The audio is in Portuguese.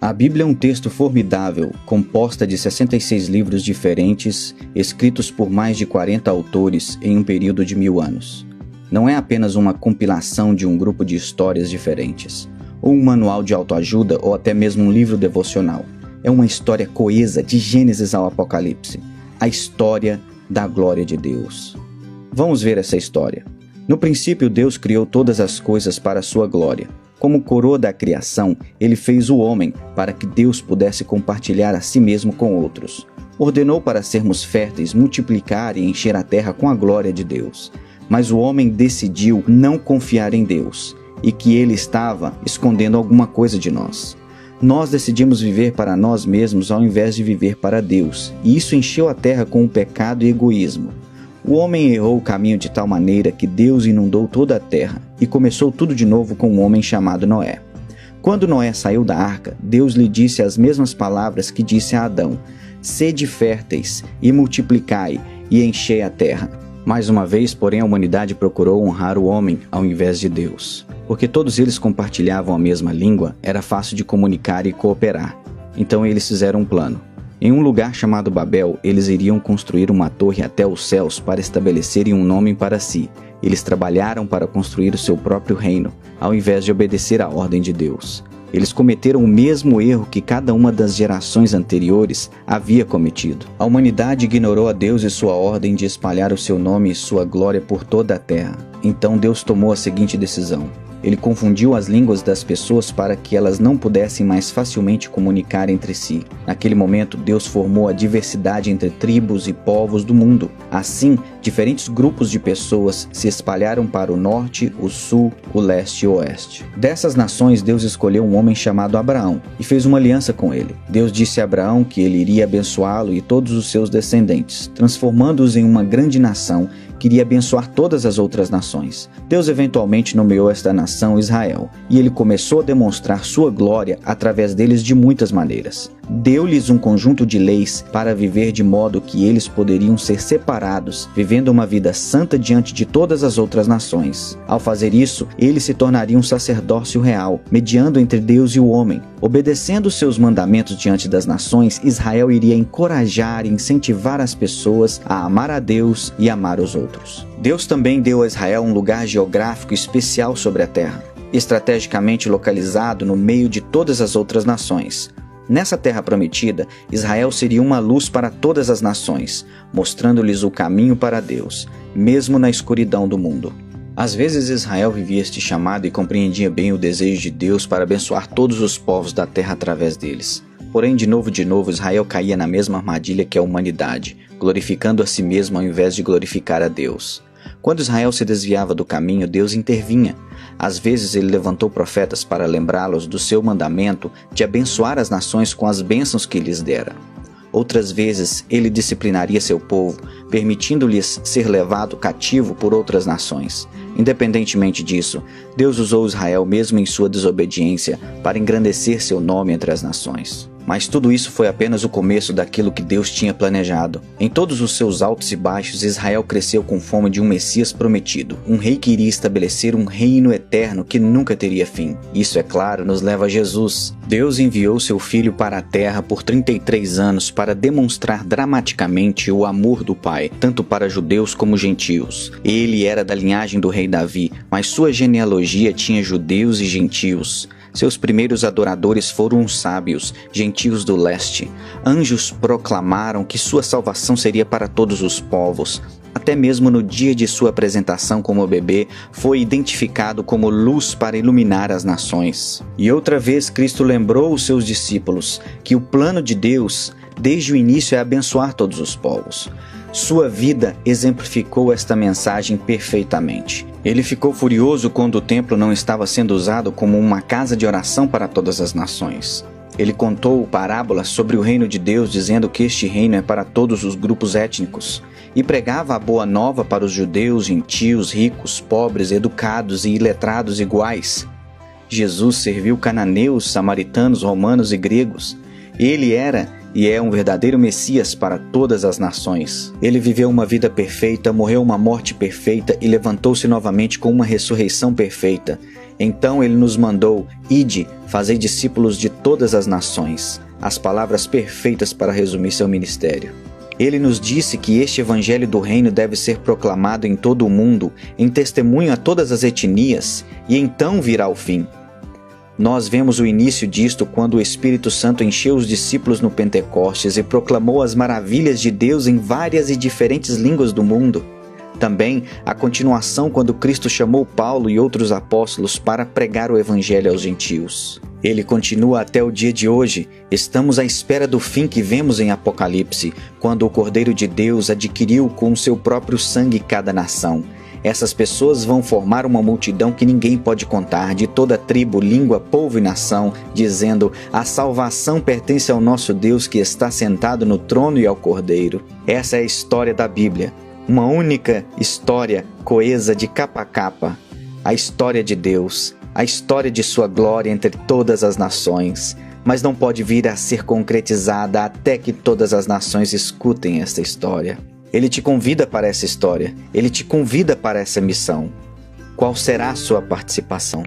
A Bíblia é um texto formidável, composta de 66 livros diferentes, escritos por mais de 40 autores em um período de 1000 anos. Não é apenas uma compilação de um grupo de histórias diferentes, ou um manual de autoajuda ou até mesmo um livro devocional. É uma história coesa de Gênesis ao Apocalipse, a história da glória de Deus. Vamos ver essa história. No princípio, Deus criou todas as coisas para a sua glória. Como coroa da criação, ele fez o homem para que Deus pudesse compartilhar a si mesmo com outros. Ordenou para sermos férteis, multiplicar e encher a terra com a glória de Deus. Mas o homem decidiu não confiar em Deus e que ele estava escondendo alguma coisa de nós. Nós decidimos viver para nós mesmos ao invés de viver para Deus, e isso encheu a terra com o pecado e egoísmo. O homem errou o caminho de tal maneira que Deus inundou toda a terra e começou tudo de novo com um homem chamado Noé. Quando Noé saiu da arca, Deus lhe disse as mesmas palavras que disse a Adão: sede férteis e multiplicai e enchei a terra. Mais uma vez, porém, a humanidade procurou honrar o homem ao invés de Deus. Porque todos eles compartilhavam a mesma língua, era fácil de comunicar e cooperar. Então eles fizeram um plano. Em um lugar chamado Babel, eles iriam construir uma torre até os céus para estabelecerem um nome para si. Eles trabalharam para construir o seu próprio reino, ao invés de obedecer à ordem de Deus. Eles cometeram o mesmo erro que cada uma das gerações anteriores havia cometido. A humanidade ignorou a Deus e sua ordem de espalhar o seu nome e sua glória por toda a terra. Então Deus tomou a seguinte decisão. Ele confundiu as línguas das pessoas para que elas não pudessem mais facilmente comunicar entre si. Naquele momento, Deus formou a diversidade entre tribos e povos do mundo. Assim, diferentes grupos de pessoas se espalharam para o norte, o sul, o leste e o oeste. Dessas nações, Deus escolheu um homem chamado Abraão e fez uma aliança com ele. Deus disse a Abraão que ele iria abençoá-lo e todos os seus descendentes, transformando-os em uma grande nação que iria abençoar todas as outras nações. Deus eventualmente nomeou esta nação Israel, e ele começou a demonstrar sua glória através deles de muitas maneiras. Deu-lhes um conjunto de leis para viver de modo que eles poderiam ser separados, vivendo uma vida santa diante de todas as outras nações. Ao fazer isso, eles se tornariam um sacerdócio real, mediando entre Deus e o homem. Obedecendo seus mandamentos diante das nações, Israel iria encorajar e incentivar as pessoas a amar a Deus e amar os outros. Deus também deu a Israel um lugar geográfico especial sobre a terra, estrategicamente localizado no meio de todas as outras nações. Nessa terra prometida, Israel seria uma luz para todas as nações, mostrando-lhes o caminho para Deus, mesmo na escuridão do mundo. Às vezes Israel vivia este chamado e compreendia bem o desejo de Deus para abençoar todos os povos da terra através deles. Porém, de novo, Israel caía na mesma armadilha que a humanidade, glorificando a si mesmo ao invés de glorificar a Deus. Quando Israel se desviava do caminho, Deus intervinha. Às vezes ele levantou profetas para lembrá-los do seu mandamento de abençoar as nações com as bênçãos que lhes dera. Outras vezes ele disciplinaria seu povo, permitindo-lhes ser levado cativo por outras nações. Independentemente disso, Deus usou Israel mesmo em sua desobediência para engrandecer seu nome entre as nações. Mas tudo isso foi apenas o começo daquilo que Deus tinha planejado. Em todos os seus altos e baixos, Israel cresceu com fome de um Messias prometido, um rei que iria estabelecer um reino eterno que nunca teria fim. Isso, é claro, nos leva a Jesus. Deus enviou seu Filho para a terra por 33 anos para demonstrar dramaticamente o amor do Pai, tanto para judeus como gentios. Ele era da linhagem do rei Davi, mas sua genealogia tinha judeus e gentios. Seus primeiros adoradores foram os sábios, gentios do leste. Anjos proclamaram que sua salvação seria para todos os povos. Até mesmo no dia de sua apresentação como bebê, foi identificado como luz para iluminar as nações. E outra vez Cristo lembrou os seus discípulos que o plano de Deus, desde o início, é abençoar todos os povos. Sua vida exemplificou esta mensagem perfeitamente. Ele ficou furioso quando o templo não estava sendo usado como uma casa de oração para todas as nações. Ele contou parábolas sobre o reino de Deus, dizendo que este reino é para todos os grupos étnicos, e pregava a boa nova para os judeus, gentios, ricos, pobres, educados e iletrados iguais. Jesus serviu cananeus, samaritanos, romanos e gregos. Ele era e é um verdadeiro Messias para todas as nações. Ele viveu uma vida perfeita, morreu uma morte perfeita e levantou-se novamente com uma ressurreição perfeita. Então ele nos mandou: ide, fazei discípulos de todas as nações. As palavras perfeitas para resumir seu ministério. Ele nos disse que este evangelho do reino deve ser proclamado em todo o mundo, em testemunho a todas as etnias, e então virá o fim. Nós vemos o início disto quando o Espírito Santo encheu os discípulos no Pentecostes e proclamou as maravilhas de Deus em várias e diferentes línguas do mundo. Também a continuação quando Cristo chamou Paulo e outros apóstolos para pregar o evangelho aos gentios. Ele continua até o dia de hoje. Estamos à espera do fim que vemos em Apocalipse, quando o Cordeiro de Deus adquiriu com o seu próprio sangue cada nação. Essas pessoas vão formar uma multidão que ninguém pode contar, de toda tribo, língua, povo e nação, dizendo: a salvação pertence ao nosso Deus que está sentado no trono e ao Cordeiro. Essa é a história da Bíblia. Uma única história coesa de capa a capa. A história de Deus, a história de sua glória entre todas as nações. Mas não pode vir a ser concretizada até que todas as nações escutem esta história. Ele te convida para essa história. Ele te convida para essa missão. Qual será a sua participação?